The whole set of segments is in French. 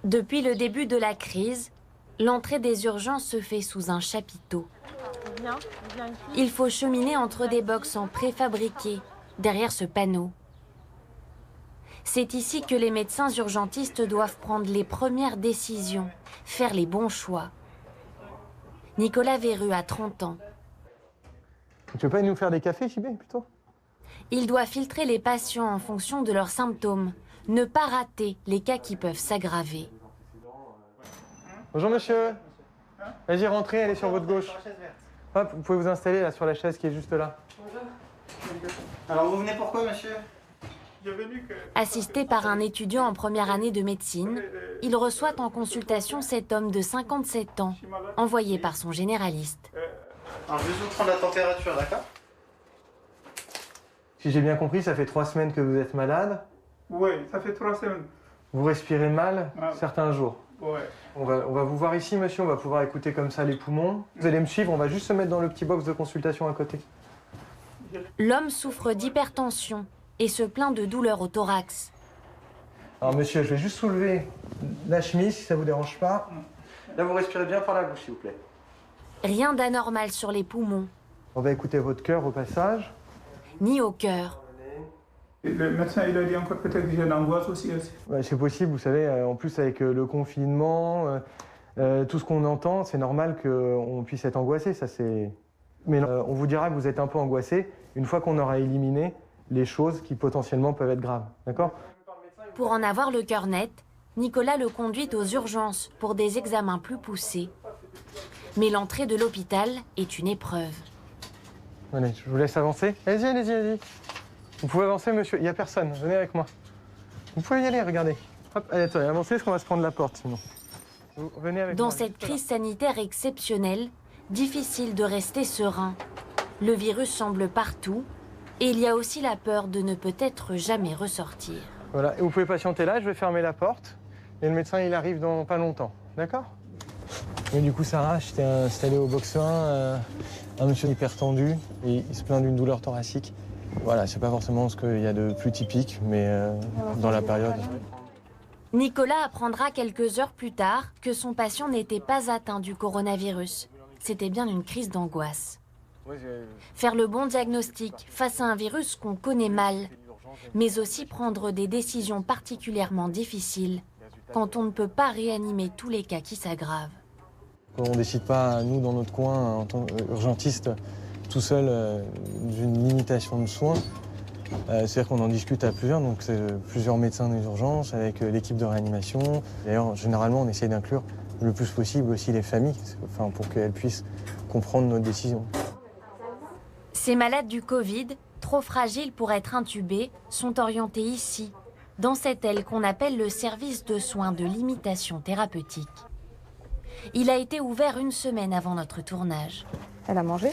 Depuis le début de la crise, l'entrée des urgences se fait sous un chapiteau. Il faut cheminer entre des box en préfabriqué, derrière ce panneau. C'est ici que les médecins urgentistes doivent prendre les premières décisions, faire les bons choix. Nicolas Verru a 30 ans. Tu veux pas nous faire des cafés, JB, plutôt? Il doit filtrer les patients en fonction de leurs symptômes, ne pas rater les cas qui peuvent s'aggraver. Bonjour monsieur. Vas-y, rentrez, allez sur votre gauche. Hop, vous pouvez vous installer là sur la chaise qui est juste là. Bonjour. Alors vous venez pourquoi, monsieur? Assisté par un étudiant en première année de médecine, il reçoit en consultation cet homme de 57 ans, envoyé par son généraliste. Alors je vais vous prendre la température, d'accord? Si j'ai bien compris, ça fait 3 semaines que vous êtes malade. Oui, ça fait 3 semaines. Vous respirez mal certains jours. Ouais. On va vous voir ici, monsieur. On va pouvoir écouter comme ça les poumons. Vous allez me suivre, on va juste se mettre dans le petit box de consultation à côté. L'homme souffre d'hypertension et se plaint de douleurs au thorax. Alors monsieur, je vais juste soulever la chemise si ça vous dérange pas. Là, vous respirez bien par la bouche, s'il vous plaît. Rien d'anormal sur les poumons, On va écouter votre cœur au passage. ni au cœur. Le médecin, il a dit encore peut-être que j'ai l'angoisse aussi. Ouais, c'est possible, vous savez, en plus avec le confinement, tout ce qu'on entend, c'est normal qu'on puisse être angoissé, ça c'est... Mais on vous dira que vous êtes un peu angoissé une fois qu'on aura éliminé les choses qui potentiellement peuvent être graves, d'accord? Pour en avoir le cœur net, Nicolas le conduit aux urgences pour des examens plus poussés. Mais l'entrée de l'hôpital est une épreuve. Allez, je vous laisse avancer. Allez-y, allez-y, allez-y. Vous pouvez avancer, monsieur. Il n'y a personne. Venez avec moi. Vous pouvez y aller, regardez. Hop, allez, attendez, avancez, parce qu'on va se prendre la porte, sinon. Vous venez avec Dans moi. cette crise sanitaire exceptionnelle, difficile de rester serein. Le virus semble partout et il y a aussi la peur de ne peut-être jamais ressortir. Voilà, et vous pouvez patienter là, je vais fermer la porte. Et le médecin, il arrive dans pas longtemps. D'accord? Mais du coup, Sarah, j'étais installé au box 1, un monsieur hyper tendu, et il se plaint d'une douleur thoracique. Voilà, c'est pas forcément ce qu'il y a de plus typique, mais dans la période... Nicolas apprendra quelques heures plus tard que son patient n'était pas atteint du coronavirus. C'était bien une crise d'angoisse. Faire le bon diagnostic face à un virus qu'on connaît mal, mais aussi prendre des décisions particulièrement difficiles quand on ne peut pas réanimer tous les cas qui s'aggravent. On ne décide pas, nous, dans notre coin, en tant qu'urgentiste, tout seul, d'une limitation de soins. C'est-à-dire qu'on en discute à plusieurs, donc c'est plusieurs médecins des urgences, avec l'équipe de réanimation. D'ailleurs, généralement, on essaie d'inclure le plus possible aussi les familles, enfin, pour qu'elles puissent comprendre notre décision. Ces malades du Covid, trop fragiles pour être intubés, sont orientés ici, dans cette aile qu'on appelle le service de soins de limitation thérapeutique. Il a été ouvert une semaine avant notre tournage. Elle a mangé?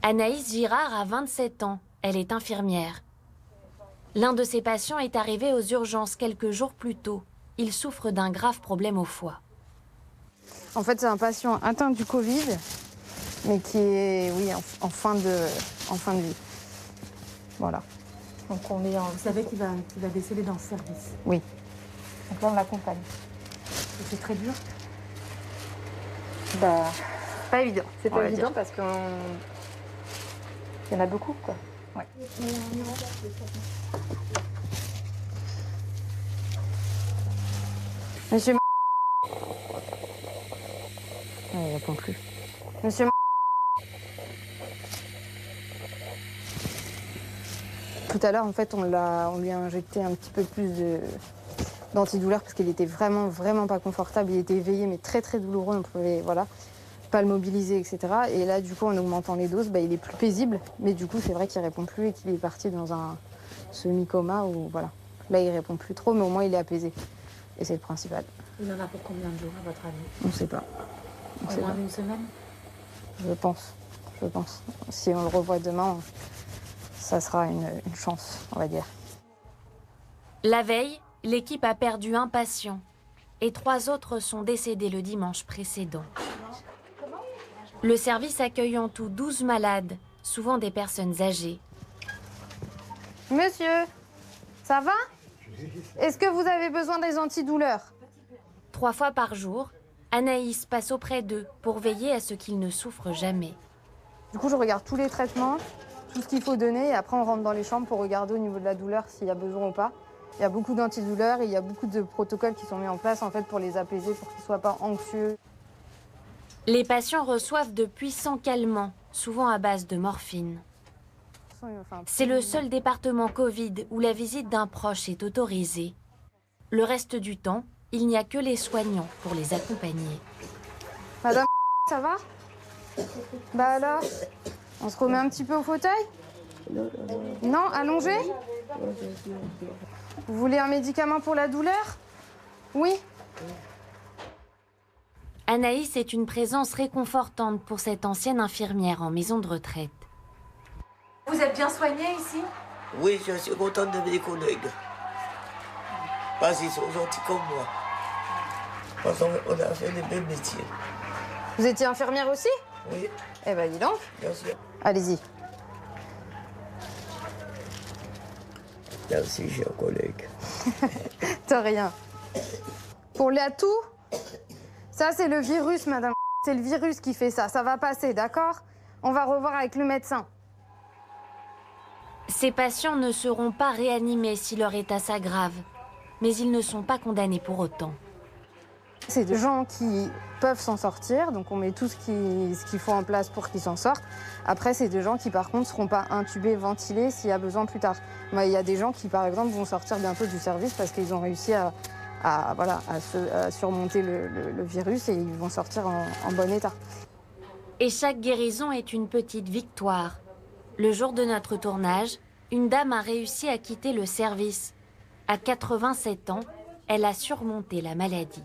Anaïs Girard a 27 ans. Elle est infirmière. L'un de ses patients est arrivé aux urgences quelques jours plus tôt. Il souffre d'un grave problème au foie. En fait, c'est un patient atteint du Covid, mais qui est, oui, en fin de vie. Voilà. Donc vous savez qu'il va décéder dans le service. Oui. Donc là, on l'accompagne. Et c'est très dur. Bah, pas évident. C'est on pas va évident dire. parce qu'il y en a beaucoup, quoi. Ouais. Monsieur. Il ne répond plus. Monsieur. Tout à l'heure, en fait, on lui a injecté un petit peu plus d'antidouleur parce qu'il était vraiment, vraiment pas confortable. Il était éveillé, mais très, très douloureux. On pouvait, voilà, pas le mobiliser, etc. Et là, du coup, en augmentant les doses, bah, il est plus paisible. Mais du coup, c'est vrai qu'il répond plus et qu'il est parti dans un semi-coma où, voilà. Là, il répond plus trop, mais au moins, il est apaisé. Et c'est le principal. Il en a pour combien de jours, à votre avis? On ne sait pas. Au moins d'une semaine? Je pense. Si on le revoit demain, ça sera une chance, on va dire. La veille, l'équipe a perdu un patient et 3 autres sont décédés le dimanche précédent. Le service accueille en tout 12 malades, souvent des personnes âgées. Monsieur, ça va? Est-ce que vous avez besoin des antidouleurs? 3 fois par jour, Anaïs passe auprès d'eux pour veiller à ce qu'ils ne souffrent jamais. Du coup, je regarde tous les traitements, tout ce qu'il faut donner, et après on rentre dans les chambres pour regarder au niveau de la douleur s'il y a besoin ou pas. Il y a beaucoup d'antidouleurs et il y a beaucoup de protocoles qui sont mis en place en fait pour les apaiser, pour qu'ils ne soient pas anxieux. Les patients reçoivent de puissants calmants, souvent à base de morphine. C'est le seul département Covid où la visite d'un proche est autorisée. Le reste du temps, il n'y a que les soignants pour les accompagner. Madame, ça va? Bah alors, on se remet un petit peu au fauteuil? Non, allongé? Vous voulez un médicament pour la douleur? Oui? Anaïs est une présence réconfortante pour cette ancienne infirmière en maison de retraite. Vous êtes bien soignée ici? Oui, je suis contente de mes collègues. Parce qu'ils sont gentils comme moi. Parce qu'on a fait des bons métiers. Vous étiez infirmière aussi? Oui. Eh ben dis donc. Bien sûr. Allez-y. Merci, cher collègue. T'as rien. Pour la toux, ça c'est le virus, madame. C'est le virus qui fait ça. Ça va passer, d'accord? On va revoir avec le médecin. Ces patients ne seront pas réanimés si leur état s'aggrave, mais ils ne sont pas condamnés pour autant. C'est des gens qui peuvent s'en sortir, donc on met tout ce qu'il faut en place pour qu'ils s'en sortent. Après, c'est des gens qui, par contre, ne seront pas intubés, ventilés s'il y a besoin plus tard. Il y a des gens qui, par exemple, vont sortir bientôt du service parce qu'ils ont réussi à surmonter le virus et ils vont sortir en bon état. Et chaque guérison est une petite victoire. Le jour de notre tournage, une dame a réussi à quitter le service. À 87 ans, elle a surmonté la maladie.